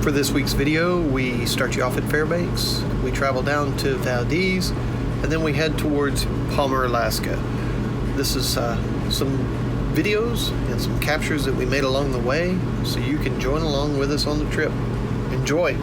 For this week's video, we start you off at Fairbanks, we travel down to Valdez, and then we head towards Palmer, Alaska. This is some videos and some captures that we made along the way, so you can join along with us on the trip. Enjoy!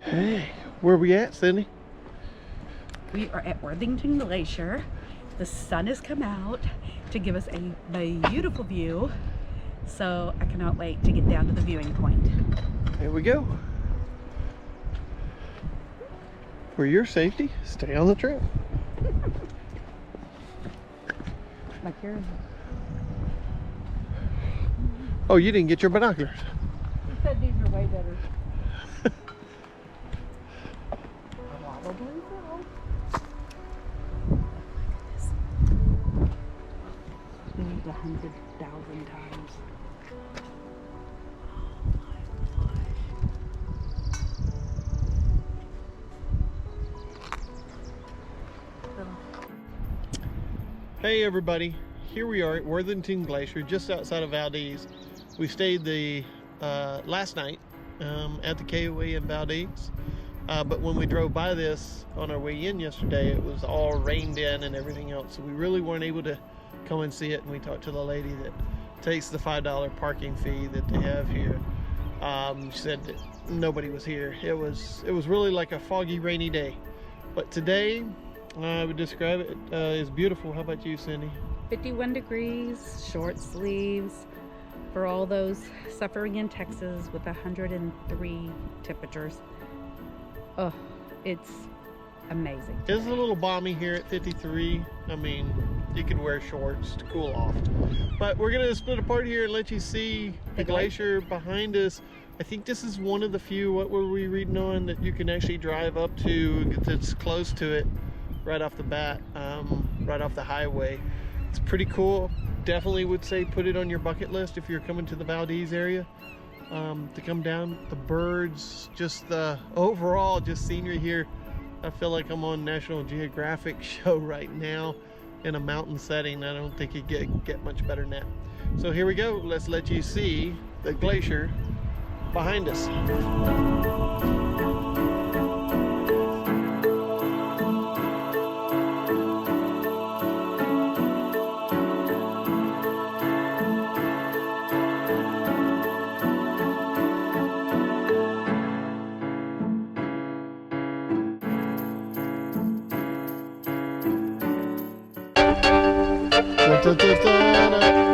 Hey, where are we at, Cindy? We are at Worthington Glacier. The sun has come out to give us a beautiful view, so I cannot wait to get down to the viewing point. Here we go. For your safety, stay on the trail. Like yours. Oh, you didn't get your binoculars. You said these are way better. Probably so. We need 100,000 times. Hey everybody, here we are at Worthington Glacier, just outside of Valdez. We stayed the last night at the KOA in Valdez, but when we drove by this on our way in yesterday, it was all rained in and everything else, so we really weren't able to come and see it. And we talked to the lady that takes the $5 parking fee that they have here. She said that nobody was here. It was really like a foggy, rainy day, but today I would describe it as beautiful. How about you, Cindy? 51 degrees, short sleeves for all those suffering in Texas with 103 temperatures. Oh, it's amazing. It's a little balmy here at 53. I mean, you could wear shorts to cool off. But we're gonna split apart here and let you see the glacier behind us. I think this is one of the few, what were we reading on, that you can actually drive up to that's close to it right off the bat, right off the highway. It's pretty cool. Definitely would say put it on your bucket list if you're coming to the Valdez area. To come down, the birds, just the overall just scenery here. I feel like I'm on National Geographic show right now in a mountain setting. I don't think you get much better than that. So here we go. Let's let you see the glacier behind us.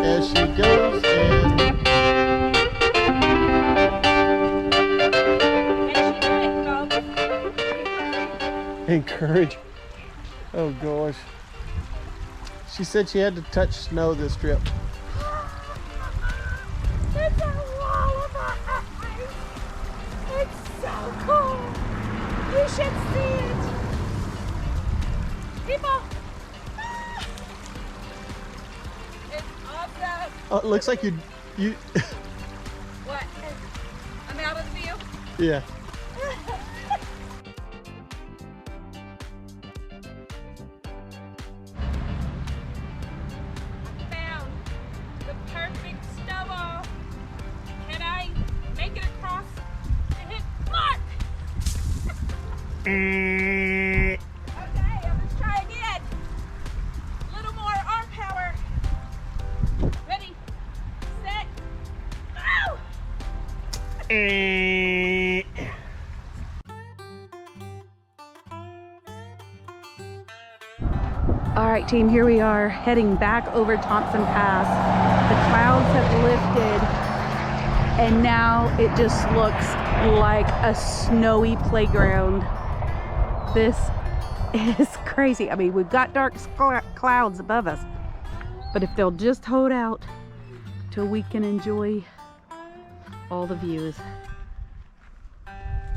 As she goes in. Encourage. Oh gosh. She said she had to touch snow this trip. It's a wall of ice. It's so cool. You should see it. People. It's awesome. Oh, it looks like you. What? I'm out of the view? Yeah. Okay, let's try again. A little more arm power. Ready, set, go! All right, team, here we are heading back over Thompson Pass. The clouds have lifted and now it just looks like a snowy playground. This is crazy. I mean, we've got dark clouds above us, but if they'll just hold out till we can enjoy all the views.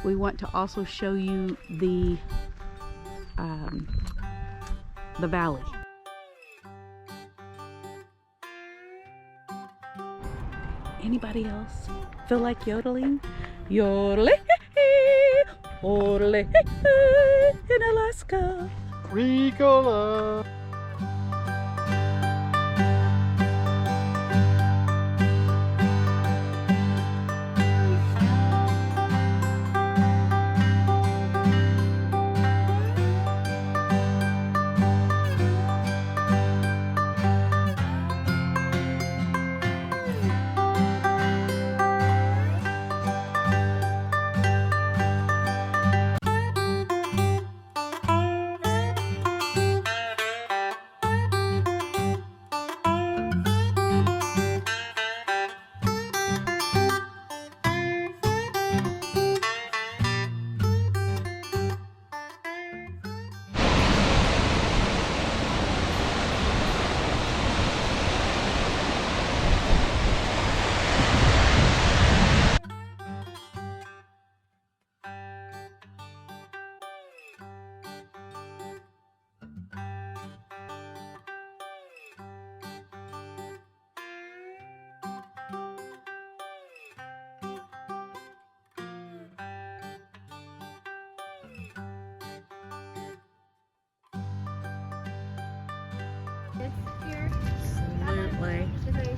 We want to also show you the valley. Anybody else feel like yodeling? Yodeling, yodeling in Alaska. Ricola. Here. Absolutely. Okay.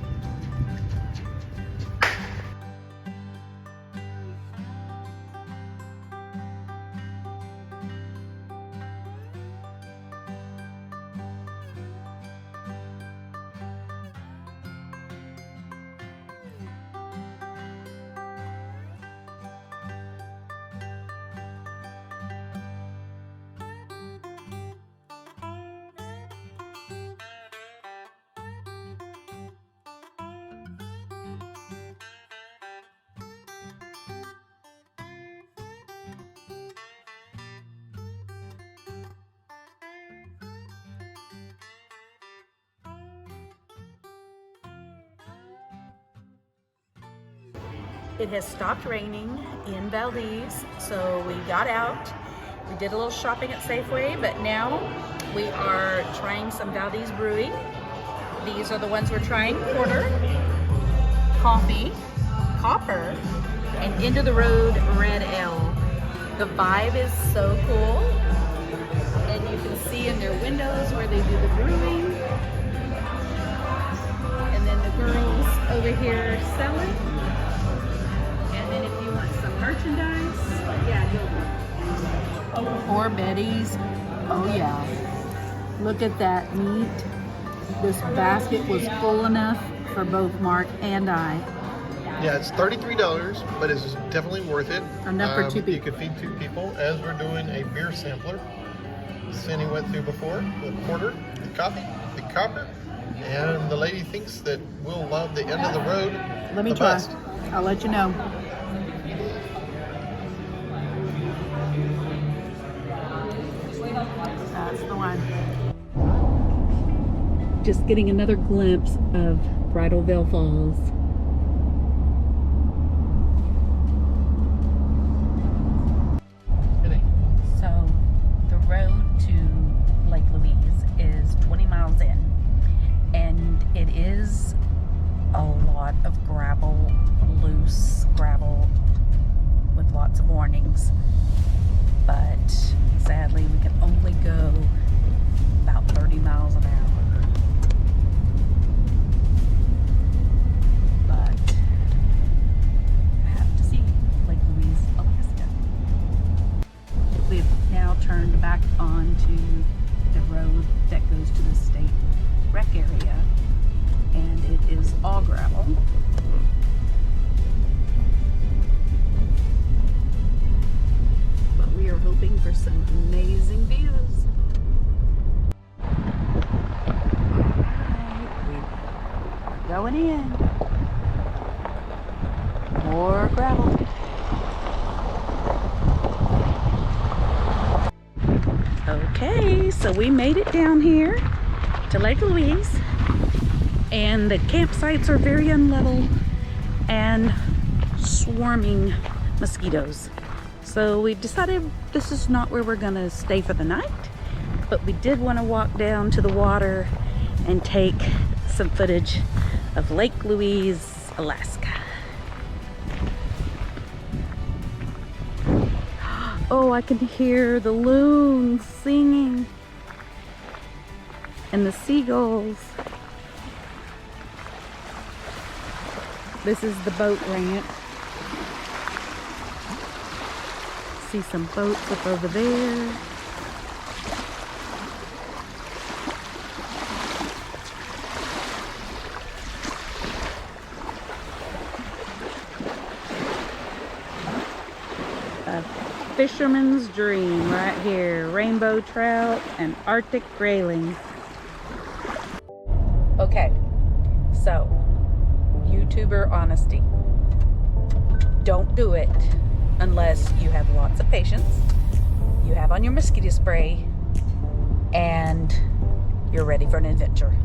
It has stopped raining in Valdez, so we got out. We did a little shopping at Safeway, but now we are trying some Valdez brewing. These are the ones we're trying: porter, coffee, copper, and End of the Road Red Ale. The vibe is so cool, and you can see in their windows where they do the brewing. And then the girls over here selling. And then if you want some merchandise, yeah, go. Poor Betty's. Oh yeah. Look at that meat. This basket was full enough for both Mark and I. Yeah, it's $33, but it's definitely worth it. Enough for two people. You could feed 2 people, as we're doing a beer sampler. Cindy went through before, the porter, the coffee, the copper, and the lady thinks that we'll love the End of the Road. Let me the try. best. I'll let you know. That's the one. Just getting another glimpse of Bridal Falls. So the road to Lake Louise is 20 miles in, and it is a lot of gravel, loose gravel with lots of warnings, but sadly we can only go about 30 miles an hour. But I have to see Lake Louise, Alaska. We have back onto the road that goes to the state rec area, and it is all gravel. But we are hoping for some amazing views. Alright, we're going in. More gravel. Okay, so we made it down here to Lake Louise, and the campsites are very unlevel and swarming mosquitoes. So we've decided this is not where we're gonna stay for the night, but we did want to walk down to the water and take some footage of Lake Louise, Alaska. Oh, I can hear the loons singing and the seagulls. This is the boat ramp. See some boats up over there. Fisherman's dream right here. Rainbow trout and Arctic grayling. Okay, so YouTuber honesty. Don't do it unless you have lots of patience, you have on your mosquito spray, and you're ready for an adventure.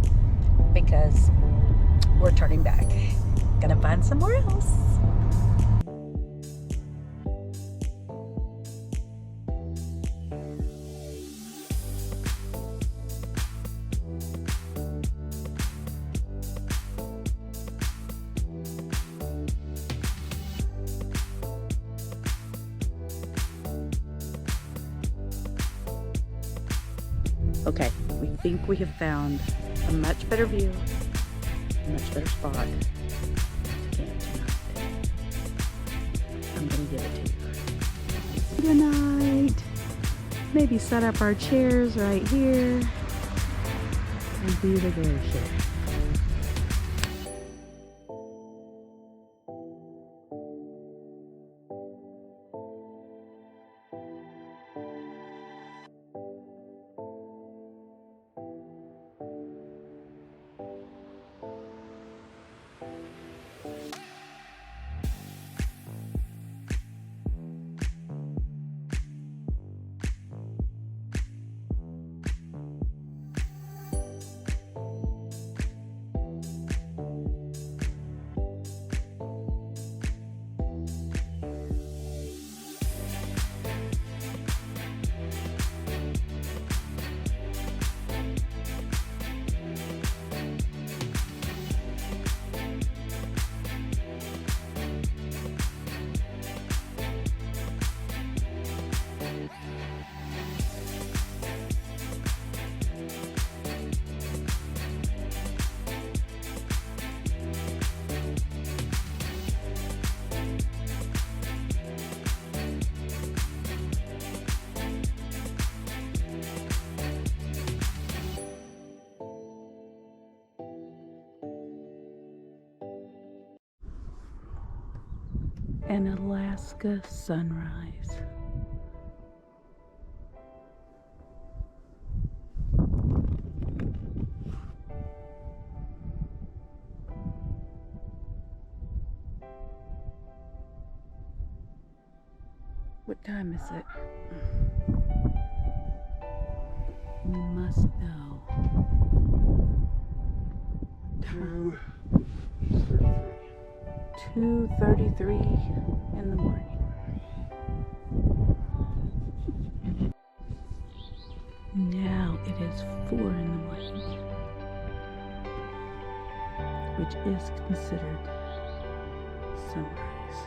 Because we're turning back. Gonna find somewhere else. Okay, we think we have found a much better view, a much better spot to camp tonight. I'm gonna give it to you. Good night. Maybe set up our chairs right here and do the glow show. An Alaska sunrise. What time is it? You must know. 2:33 in the morning. Now it is 4 in the morning, which is considered sunrise.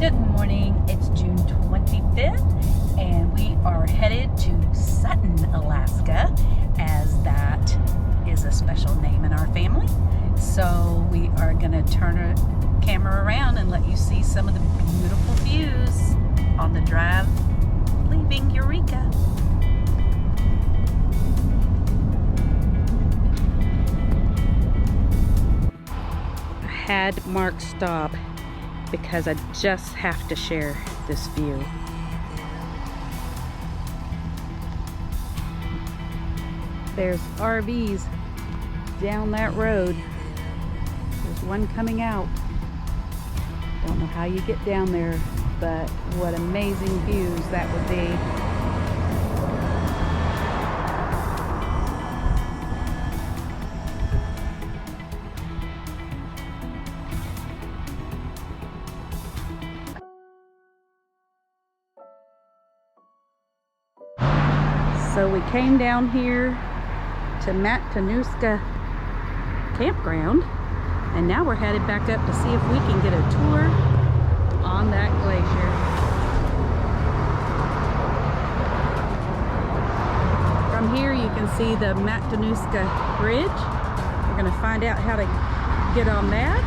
Good morning. It's June 25th and we are headed to Sutton, Alaska, as that is a special name in our family. So we are going to turn our camera around and let you see some of the beautiful views on the drive leaving Eureka. I had Mark stop because I just have to share this view. There's RVs down that road. There's one coming out. Don't know how you get down there, but what amazing views that would be. So we came down here to Matanuska Campground, and now we're headed back up to see if we can get a tour on that glacier. From here you can see the Matanuska Bridge. We're going to find out how to get on that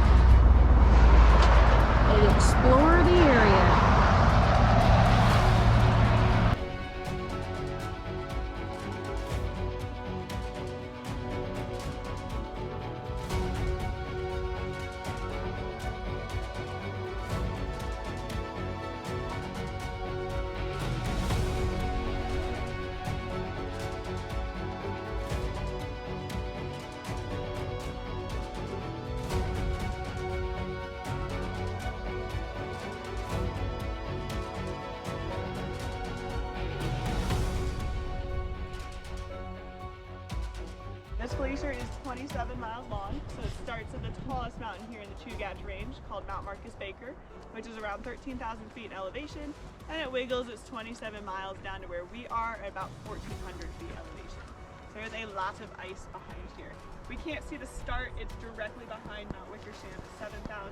and explore the area. This glacier is 27 miles long, so it starts at the tallest mountain here in the Chugach Range called Mount Marcus Baker, which is around 13,000 feet in elevation, and it wiggles its 27 miles down to where we are at about 1,400 feet elevation. So there's a lot of ice behind here. We can't see the start, it's directly behind Mount Wickersham at 7,000,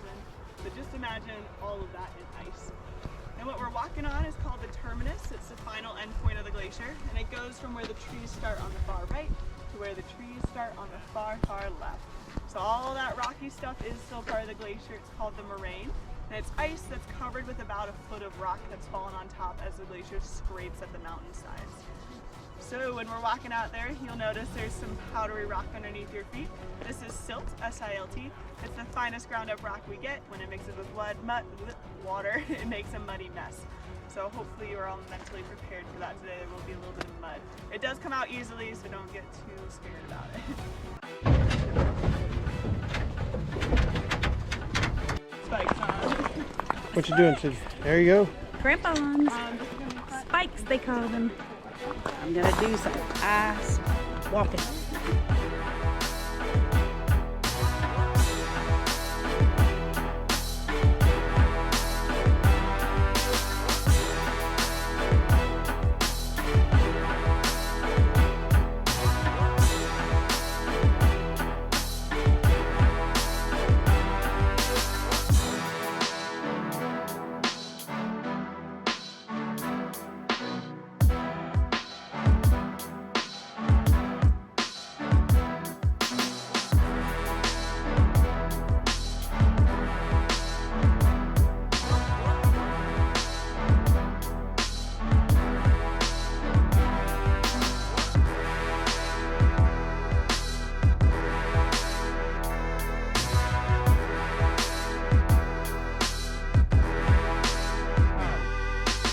so just imagine all of that in ice. And what we're walking on is called the terminus. It's the final end point of the glacier, and it goes from where the trees start on the far right to where the trees start on the far left. So all that rocky stuff is still part of the glacier. It's called the moraine, and it's ice that's covered with about a foot of rock that's fallen on top as the glacier scrapes at the mountain sides. So when we're walking out there, you'll notice there's some powdery rock underneath your feet. This is silt, S-I-L-T. It's the finest ground up rock we get. When it mixes with water, it makes a muddy mess. So hopefully you are all mentally prepared for that today. There will be a little bit of mud. It does come out easily, so don't get too scared about it. Spikes on. What you doing, Sid? There you go. Crampons. Spikes, they call them. I'm gonna do some ice walking.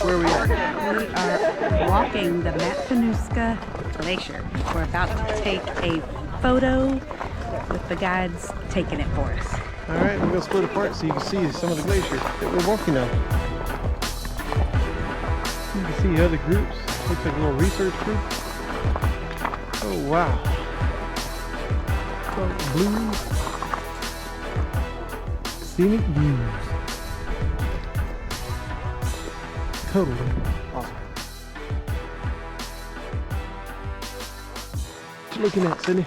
Where are we at? We are walking the Matanuska Glacier. We're about to take a photo with the guides taking it for us. All right, we're gonna split apart so you can see some of the glacier that we're walking on. You can see other groups. Looks like a little research group. Oh wow! Blue scenic views. Totally awesome. What you looking at, Sydney?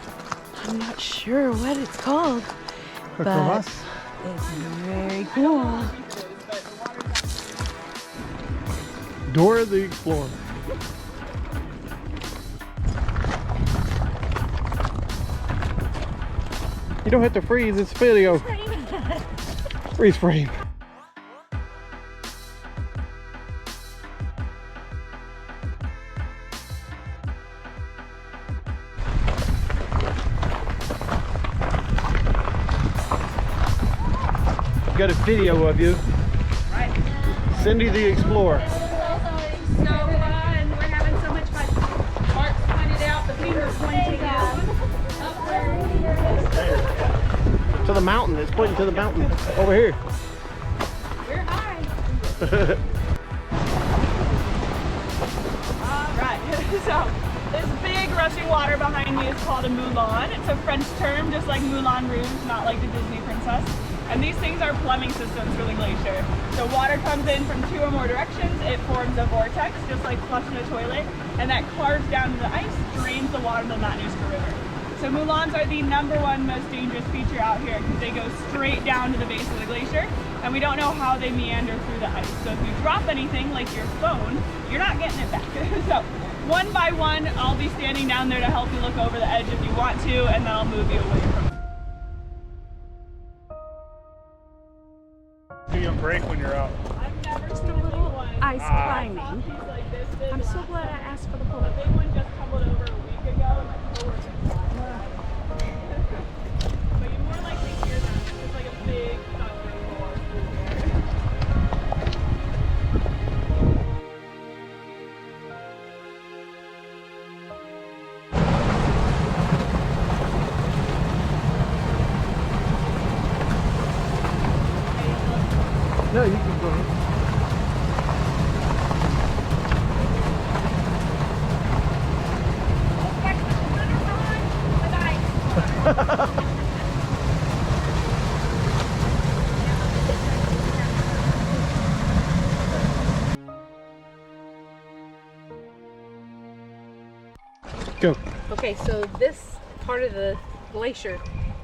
I'm not sure what it's called, A but crevasse? it's very cool. Dora the Explorer. You don't have to freeze, it's video. Freeze frame. Got a video of you. Right. Cindy the Explorer. So fun. We're having so much fun. Mark's pointed out, the finger's pointing out. To the mountain. It's pointing to the mountain. Over here. We're high. Alright, so this big rushing water behind me is called a moulin. It's a French term, just like Moulin Rouge, not like the Disney princess. And these things are plumbing systems for the glacier. So water comes in from 2 or more directions, it forms a vortex, just like flushing a toilet, and that carves down to the ice, drains the water to the Matanuska River. So moulins are the #1 most dangerous feature out here because they go straight down to the base of the glacier, and we don't know how they meander through the ice. So if you drop anything like your phone, you're not getting it back. So one by one, I'll be standing down there to help you look over the edge if you want to, and then I'll move you away from it. Do you break when you're out? I've never seen a little one. Ice climbing. Like this big. I'm so glad I asked for the The pole. big one just tumbled over a week ago, and my coworker but you more likely hear that. It's like a big thunder roar through there. No, you can go ahead. Go. Okay, so this part of the glacier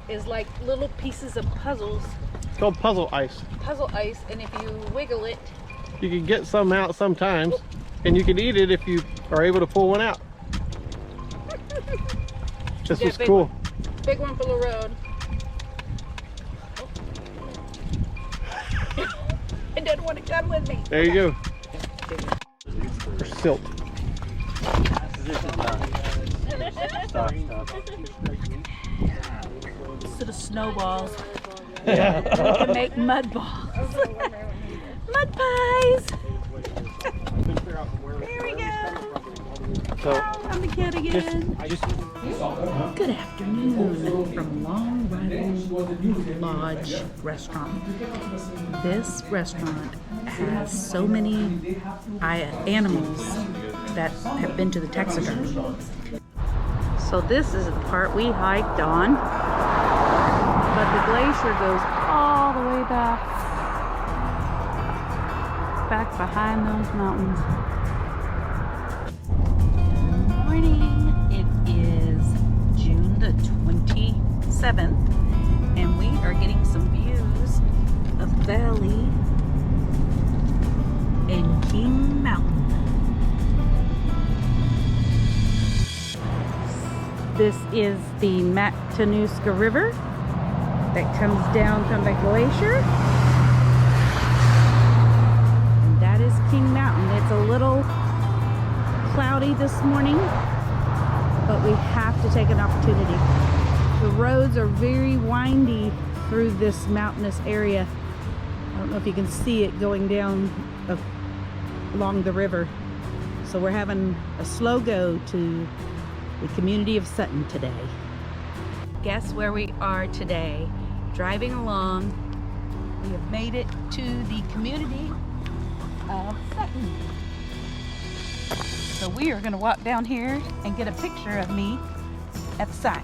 is like little pieces of puzzles, It's called puzzle ice. puzzle ice, and if you wiggle it, You can get some out sometimes, and you can eat it if you are able to pull one out. This Yeah, was big cool. big one for the road. It doesn't want to come with me. There you go. For silt. Instead of snowballs, Yeah. we can make mud balls. Mud pies. Here we go. So, I'm the kid again. Good afternoon from Long Bridal Lodge Restaurant. This restaurant has so many animals that have been to the taxidermy. So this is the part we hiked on, but the glacier goes all the way back behind those mountains. Good morning. It is June the 27th, and we are getting some views of Valley and King Mountain. This is the Matanuska River that comes down from the glacier. And that is King Mountain. It's a little cloudy this morning, but we have to take an opportunity. The roads are very windy through this mountainous area. I don't know if you can see it going down along the river. So we're having a slow go to the community of Sutton today. Guess where we are today? Driving along. We have made it to the community of Sutton. So we are going to walk down here and get a picture of me at the sign.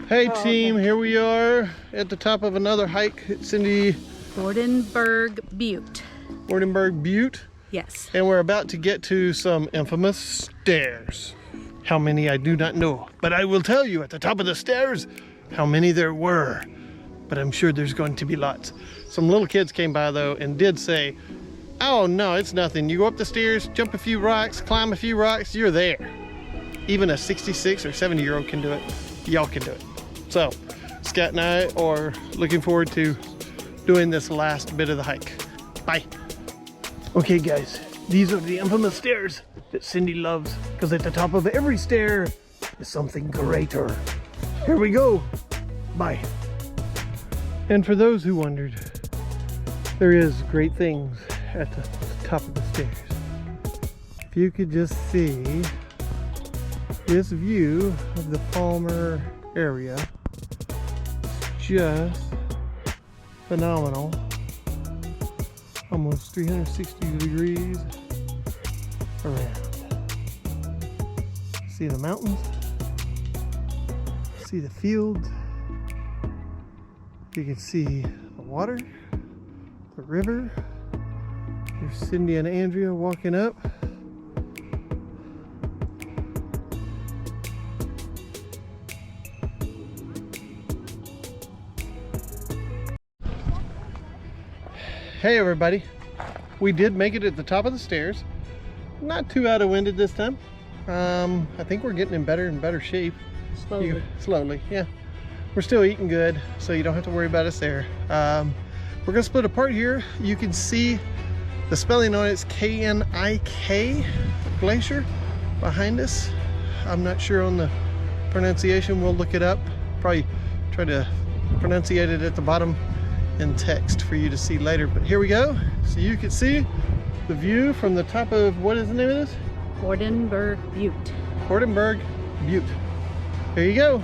hey team, here we are at the top of another hike at Cindy Vordenberg Butte. Vordenberg Butte. Yes. And we're about to get to some infamous stairs. How many I do not know, but I will tell you at the top of the stairs how many there were. but I'm sure there's going to be lots. Some little kids came by though and did say, oh no, it's nothing. You go up the stairs, jump a few rocks, climb a few rocks, you're there. Even a 66 or 70-year-old can do it. Y'all can do it. So, Scott and I are looking forward to doing this last bit of the hike. Bye. Okay guys, these are the infamous stairs that Cindy loves, because at the top of every stair is something greater. Here we go. Bye. And for those who wondered, there is great things at the top of the stairs. If you could just see this view of the Palmer area, just phenomenal. Almost 360 degrees around. See the mountains, see the fields, you can see the water, the river. There's Cindy and Andrea walking up. Hey everybody, we did make it at the top of the stairs. Not too out of winded this time. I think we're getting in better and better shape. Slowly, yeah. We're still eating good, so you don't have to worry about us there. We're gonna split apart here. You can see the spelling on it's K-N-I-K Glacier behind us. I'm not sure on the pronunciation. We'll look it up. Probably try to pronunciate it at the bottom in text for you to see later. But here we go. So you can see the view from the top of, what is the name of this? Ordenburg Butte. Ordenburg Butte. There you go.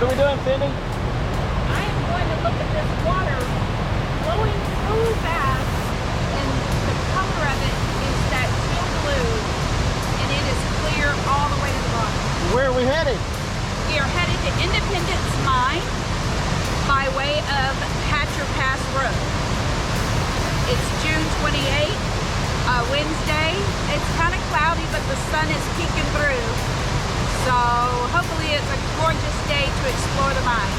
What are we doing, Cindy? I am going to look at this water flowing through fast, and the color of it is that teal blue, and it is clear all the way to the bottom. Where are we headed? We are headed to Independence Mine by way of Hatcher Pass Road. It's June 28th, Wednesday. It's kind of cloudy, but the sun is peeking through. So hopefully it's a gorgeous day to explore the mines.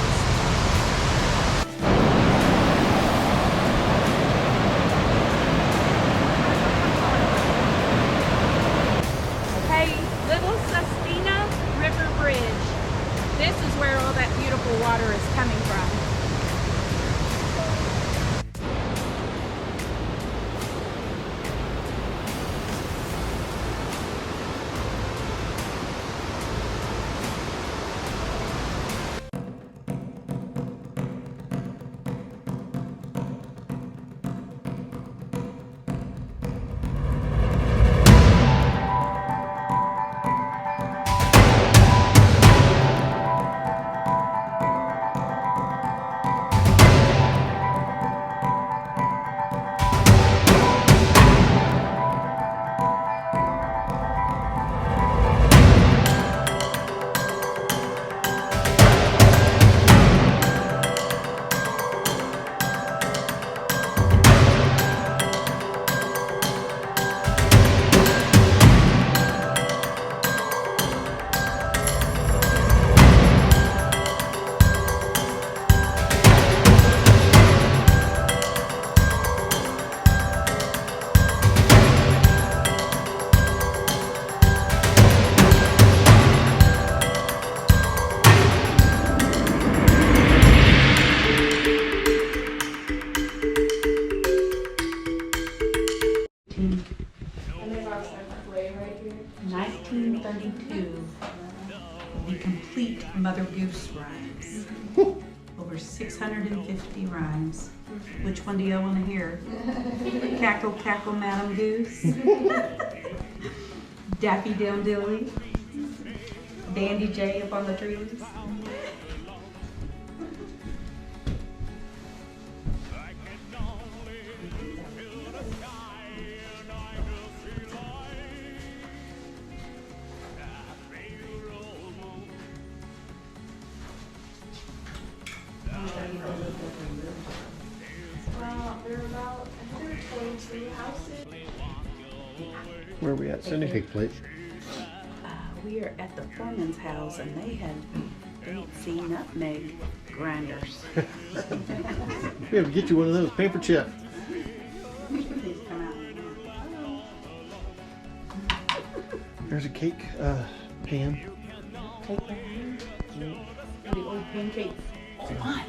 Okay, Little Sustina River Bridge. This is where all that beautiful water is coming from. The complete Mother Goose rhymes. Over 650 rhymes. Which one do y'all want to hear? Cackle, cackle, Madam Goose. Daffy Down Dilly. Dandy J up on the trees. They're about 122 houses. Where are we at, Cindy? Cake plate. We are at the foreman's house and they had fancy nutmeg grinders. We have to get you one of those, paper chip. These come out. There's a cake pan. Take that in. The old pancakes. Hold on.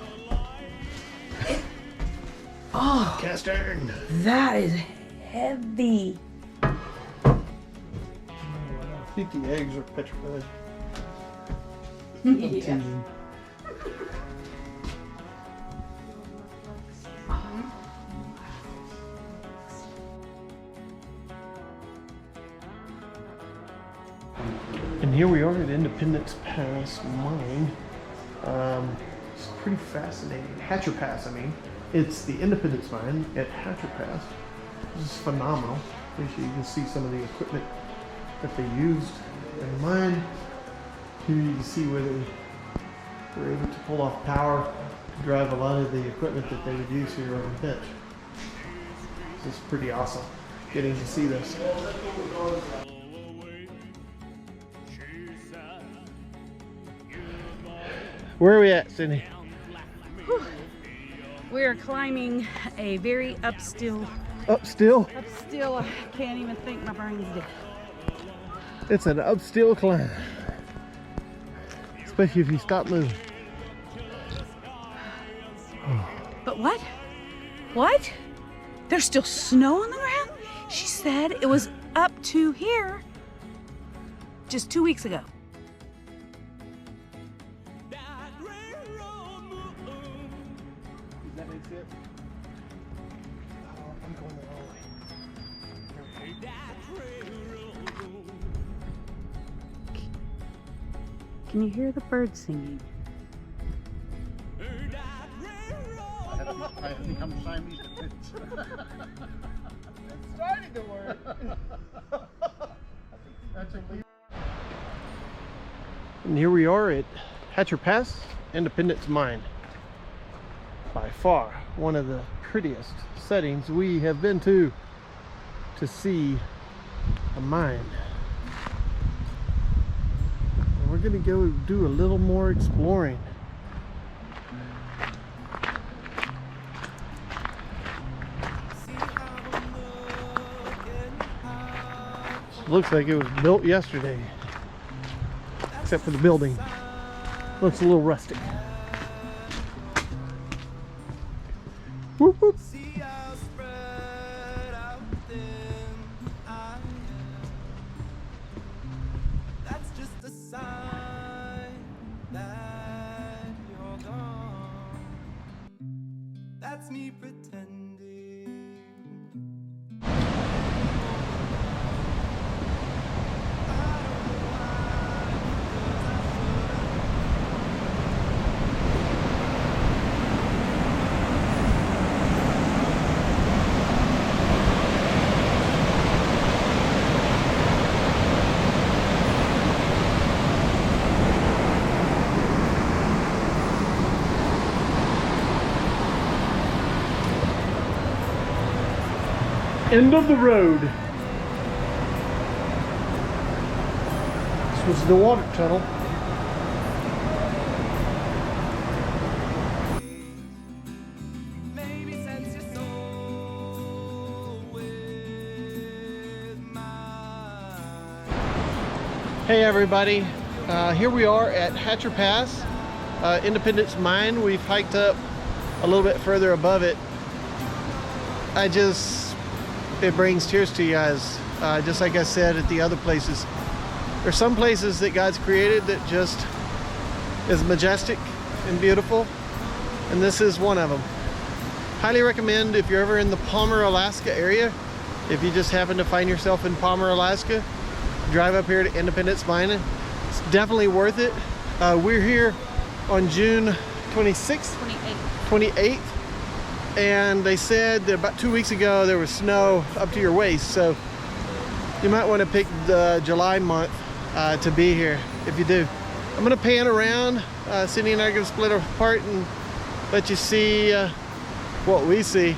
Oh, Cast iron. that is heavy. I think the eggs are petrified. I'm teasing. And here we are at Independence Pass Mine. It's pretty fascinating. Hatcher Pass, I mean. It's the Independence Mine at Hatcher Pass. This is phenomenal. You can see some of the equipment that they used in the mine. Here you can see where they were able to pull off power to drive a lot of the equipment that they would use here on the pit. This is pretty awesome getting to see this. Where are we at, Cindy? We are climbing a very upstill. Up still? Upstill, I can't even think, my brain's dead. It's an up still climb. Especially if you stop moving. But what? What? There's still snow on the ground? She said it was up to here just 2 weeks ago. That makes it. Oh, I'm going the wrong way. Can you hear the birds singing? I think I'm Siamese twins. It's starting to work. That's a lead. And here we are at Hatcher Pass, Independence Mine. By far one of the prettiest settings we have been to see a mine. And we're gonna go do a little more exploring. Looks like it was built yesterday, except for the building. Looks a little rustic. Whoop, whoop. That's just a sign that you're gone. That's me pretending. End of the road. This was the water tunnel. Maybe sense your soul with mine. Hey everybody, here we are at Hatcher Pass, Independence Mine. We've hiked up a little bit further above it. It brings tears to your eyes, just like I said at the other places. There's some places that God's created that just is majestic and beautiful, and this is one of them. Highly recommend if you're ever in the Palmer, Alaska area, if you just happen to find yourself in Palmer, Alaska, drive up here to Independence Mine. It's definitely worth it. We're here on June 26th, 28th. And they said that about 2 weeks ago there was snow up to your waist, so you might want to pick the July month to be here if you do. I'm going to pan around. Cindy and I are going to split apart and let you see what we see.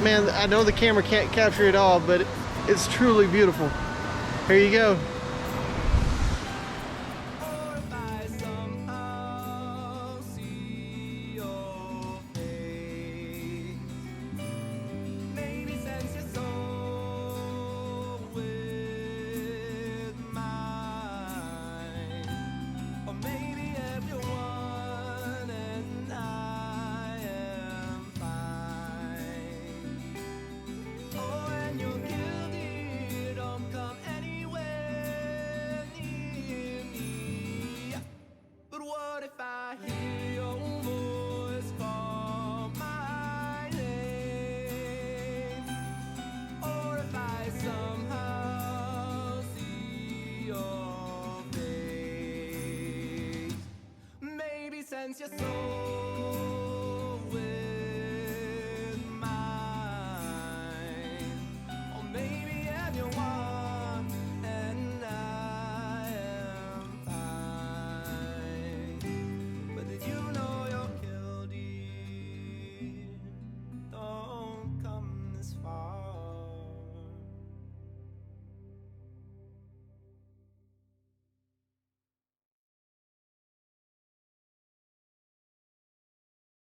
Man, I know the camera can't capture it all, but it's truly beautiful. Here you go. Or if I somehow see your face, maybe sense your soul with mine, or maybe everyone and I am fine. Oh, and you're guilty, don't come anywhere near me. But what if I hear your voice call my name? Or if I somehow see your face, maybe sense your soul